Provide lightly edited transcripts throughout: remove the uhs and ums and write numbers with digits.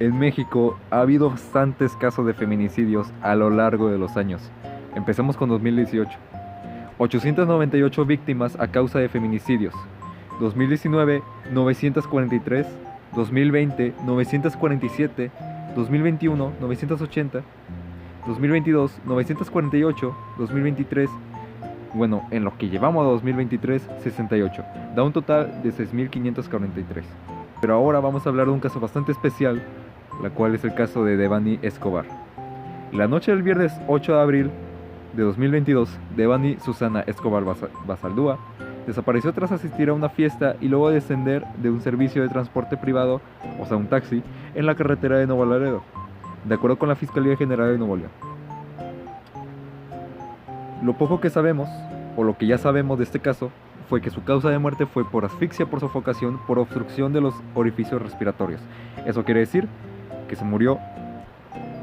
En México ha habido bastantes casos de feminicidios a lo largo de los años. Empecemos con 2018. 898 víctimas a causa de feminicidios. 2019, 943. 2020, 947. 2021, 980. 2022, 948. 2023, bueno, en lo que llevamos a 2023, 68. Da un total de 6.543. Pero ahora vamos a hablar de un caso bastante especial, la cual es el caso de Devani Escobar. La noche del viernes 8 de abril de 2022, Devani Susana Escobar Basaldúa desapareció tras asistir a una fiesta y luego descender de un servicio de transporte privado, o sea un taxi, en la carretera de Nuevo Laredo, de acuerdo con la Fiscalía General de Nuevo León. Lo poco que sabemos, o lo que ya sabemos de este caso, fue que su causa de muerte fue por asfixia por sofocación por obstrucción de los orificios respiratorios. Eso quiere decir que se murió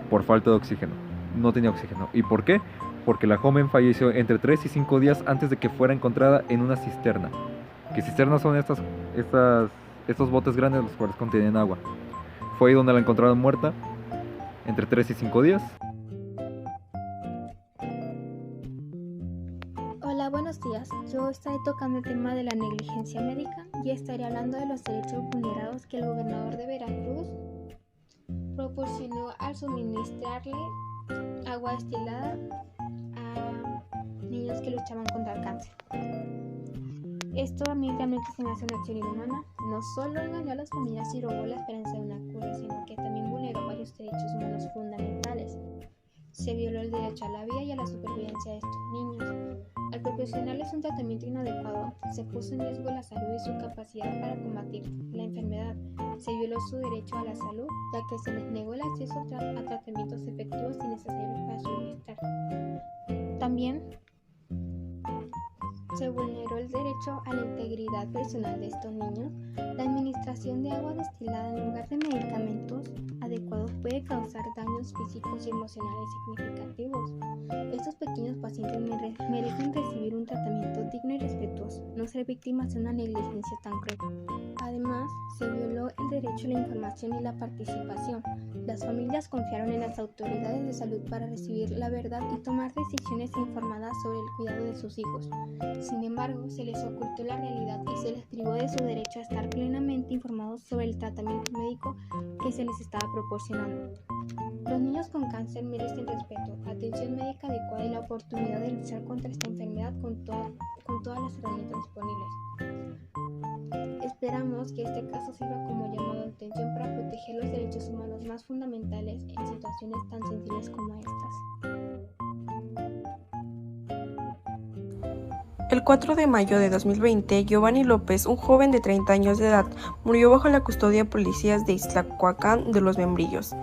por falta de oxígeno. No tenía oxígeno. ¿Y por qué? Porque la joven falleció entre 3 y 5 días antes de que fuera encontrada en una cisterna. ¿Qué cisternas son estos botes grandes los cuales contienen agua? Fue ahí donde la encontraron muerta, entre 3 y 5 días. Hola, buenos días. Yo estaré tocando el tema de la negligencia médica y estaré hablando de los derechos vulnerados que el gobernador de Veracruz proporcionó al suministrarle agua destilada a niños que luchaban contra el cáncer. Esto a mí realmente se me hace una acción inhumana. No solo engañó a las familias y robó la esperanza de una cura, sino que también vulneró varios derechos humanos fundamentales. Se violó el derecho a la vida y a la supervivencia de estos niños. Al proporcionarles un tratamiento inadecuado, se puso en riesgo la salud y su capacidad para combatir la enfermedad. Se violó su derecho a la salud, ya que se les negó el acceso a tratamientos efectivos y necesarios para su bienestar. También se vulneró el derecho a la integridad personal de estos niños. La administración de agua destilada en lugar de medicamentos adecuados puede causar daños físicos y emocionales significativos. Estos pequeños pacientes merecen recibir un tratamiento digno y respetuoso, no ser víctimas de una negligencia tan cruel. Además, se violó el derecho a la información y la participación. Las familias confiaron en las autoridades de salud para recibir la verdad y tomar decisiones informadas sobre el cuidado de sus hijos. Sin embargo, se les ocultó la realidad y se les privó de su derecho a estar plenamente informados sobre el tratamiento médico que se les estaba proporcionando. Los niños con cáncer merecen respeto, atención médica adecuada y la oportunidad de luchar contra esta enfermedad con todas las herramientas disponibles. Esperamos que este caso sirva como llamado de atención para proteger los derechos humanos más fundamentales en situaciones tan sensibles como estas. El 4 de mayo de 2020, Giovanni López, un joven de 30 años de edad, murió bajo la custodia de policías de Ixtlahuacán de los Membrillos,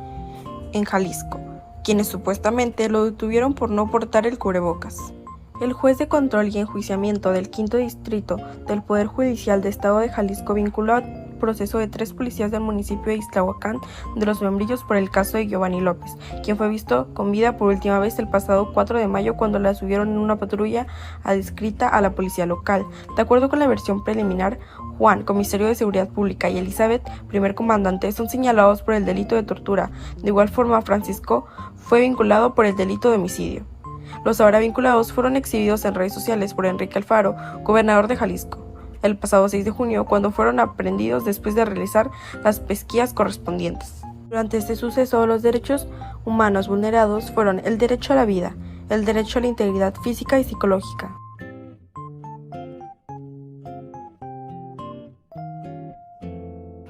en Jalisco, quienes supuestamente lo detuvieron por no portar el cubrebocas. El juez de control y enjuiciamiento del Quinto Distrito del Poder Judicial de Estado de Jalisco vinculó al proceso de 3 policías del municipio de Ixtlahuacán de los Membrillos por el caso de Giovanni López, quien fue visto con vida por última vez el pasado 4 de mayo cuando la subieron en una patrulla adscrita a la policía local. De acuerdo con la versión preliminar, Juan, comisario de Seguridad Pública, y Elizabeth, primer comandante, son señalados por el delito de tortura. De igual forma, Francisco fue vinculado por el delito de homicidio. Los ahora vinculados fueron exhibidos en redes sociales por Enrique Alfaro, gobernador de Jalisco, el pasado 6 de junio, cuando fueron aprehendidos después de realizar las pesquisas correspondientes. Durante este suceso, los derechos humanos vulnerados fueron el derecho a la vida, el derecho a la integridad física y psicológica.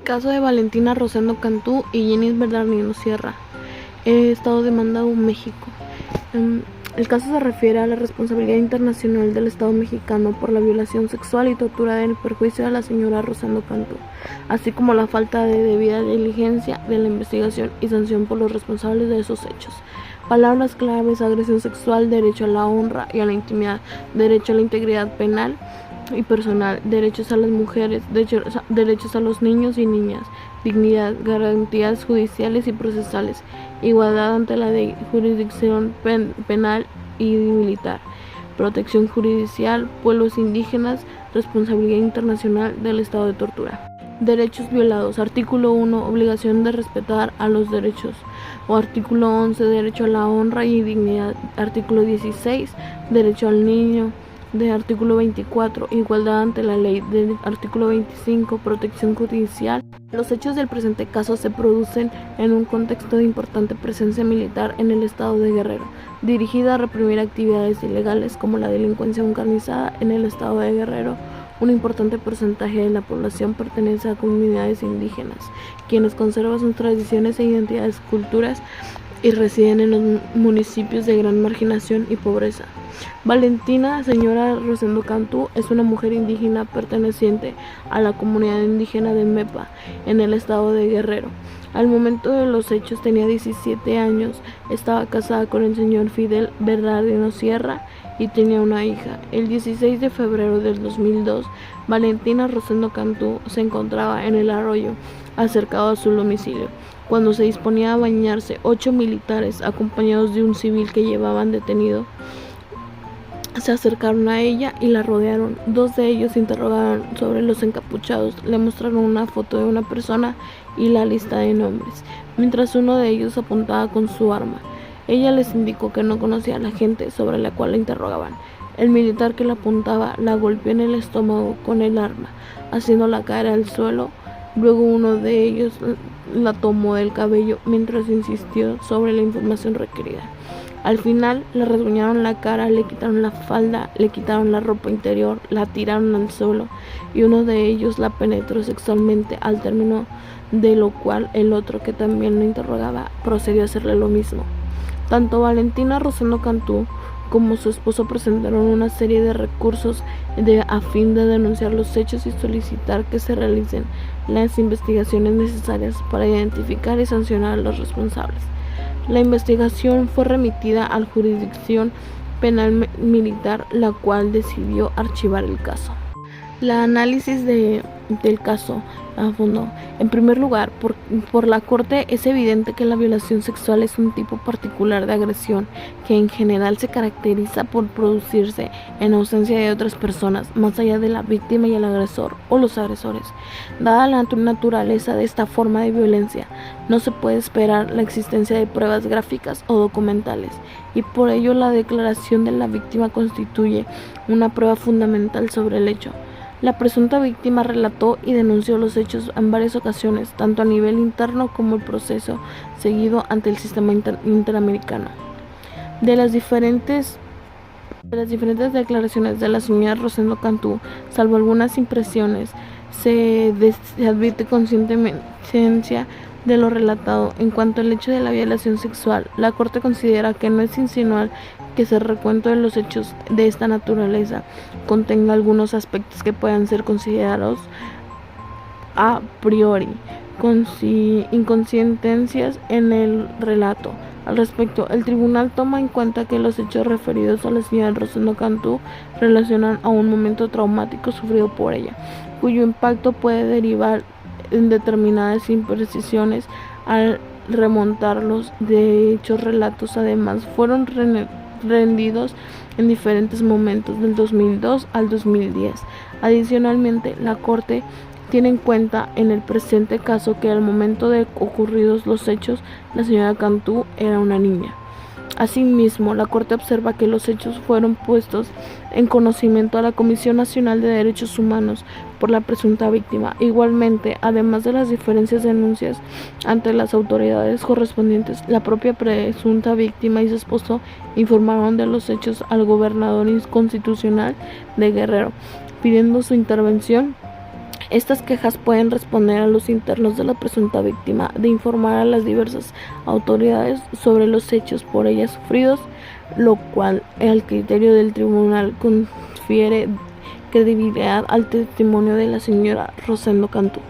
Caso de Valentina Rosendo Cantú y Jenny Bernardino Sierra, Estado demandado México. El caso se refiere a la responsabilidad internacional del Estado mexicano por la violación sexual y tortura en perjuicio de la señora Rosendo Cantú, así como la falta de debida diligencia de la investigación y sanción por los responsables de esos hechos. Palabras claves: agresión sexual, derecho a la honra y a la intimidad, derecho a la integridad penal y personal, derechos a las mujeres, derechos a los niños y niñas, dignidad, garantías judiciales y procesales, igualdad ante la jurisdicción penal y militar, protección judicial, pueblos indígenas, responsabilidad internacional del estado de tortura. Derechos violados. Artículo 1. Obligación de respetar a los derechos. O artículo 11. Derecho a la honra y dignidad. Artículo 16. Derecho al niño. De artículo 24, igualdad ante la ley. De artículo 25, protección judicial. Los hechos del presente caso se producen en un contexto de importante presencia militar en el estado de Guerrero, dirigida a reprimir actividades ilegales como la delincuencia organizada en el estado de Guerrero. Un importante porcentaje de la población pertenece a comunidades indígenas, quienes conservan sus tradiciones e identidades, culturas y residen en los municipios de gran marginación y pobreza. Valentina, señora Rosendo Cantú, es una mujer indígena perteneciente a la comunidad indígena de Mepa, en el estado de Guerrero. Al momento de los hechos tenía 17 años, estaba casada con el señor Fidel Bernardino Sierra y tenía una hija. El 16 de febrero del 2002, Valentina Rosendo Cantú se encontraba en el arroyo, acercado a su domicilio. Cuando se disponía a bañarse, 8 militares, acompañados de un civil que llevaban detenido, se acercaron a ella y la rodearon. 2 de ellos interrogaron sobre los encapuchados, le mostraron una foto de una persona y la lista de nombres, mientras uno de ellos apuntaba con su arma. Ella les indicó que no conocía a la gente sobre la cual la interrogaban. El militar que la apuntaba la golpeó en el estómago con el arma, haciéndola caer al suelo. Luego uno de ellos la tomó del cabello mientras insistió sobre la información requerida. Al final le rasguñaron la cara, le quitaron la falda, le quitaron la ropa interior, la tiraron al suelo y uno de ellos la penetró sexualmente, al término de lo cual el otro, que también lo interrogaba, procedió a hacerle lo mismo. Tanto Valentina Rosendo Cantú como su esposo presentaron una serie de recursos a fin de denunciar los hechos y solicitar que se realicen las investigaciones necesarias para identificar y sancionar a los responsables. La investigación fue remitida a la jurisdicción penal militar, la cual decidió archivar el caso. La análisis del caso a fondo. En primer lugar, por la Corte es evidente que la violación sexual es un tipo particular de agresión que en general se caracteriza por producirse en ausencia de otras personas, más allá de la víctima y el agresor o los agresores. Dada la naturaleza de esta forma de violencia, no se puede esperar la existencia de pruebas gráficas o documentales, y por ello la declaración de la víctima constituye una prueba fundamental sobre el hecho. La presunta víctima relató y denunció los hechos en varias ocasiones, tanto a nivel interno como el proceso seguido ante el sistema interamericano. De las diferentes declaraciones de la señora Rosendo Cantú, salvo algunas impresiones, se advierte conciencia de lo relatado. En cuanto al hecho de la violación sexual, la Corte considera que no es insinuar que ese recuento de los hechos de esta naturaleza contenga algunos aspectos que puedan ser considerados a priori inconsistentes en el relato. Al respecto, el tribunal toma en cuenta que los hechos referidos a la señora Rosendo Cantú relacionan a un momento traumático sufrido por ella, cuyo impacto puede derivar en determinadas imprecisiones al remontarlos. De dichos relatos, además, fueron rendidos en diferentes momentos del 2002 al 2010. Adicionalmente, la Corte tiene en cuenta en el presente caso que al momento de ocurridos los hechos, la señora Cantú era una niña. Asimismo, la Corte observa que los hechos fueron puestos en conocimiento a la Comisión Nacional de Derechos Humanos por la presunta víctima. Igualmente, además de las diferentes denuncias ante las autoridades correspondientes, la propia presunta víctima y su esposo informaron de los hechos al gobernador constitucional de Guerrero, pidiendo su intervención. Estas quejas pueden responder a los internos de la presunta víctima de informar a las diversas autoridades sobre los hechos por ella sufridos, lo cual, al criterio del tribunal, confiere credibilidad al testimonio de la señora Rosendo Cantú.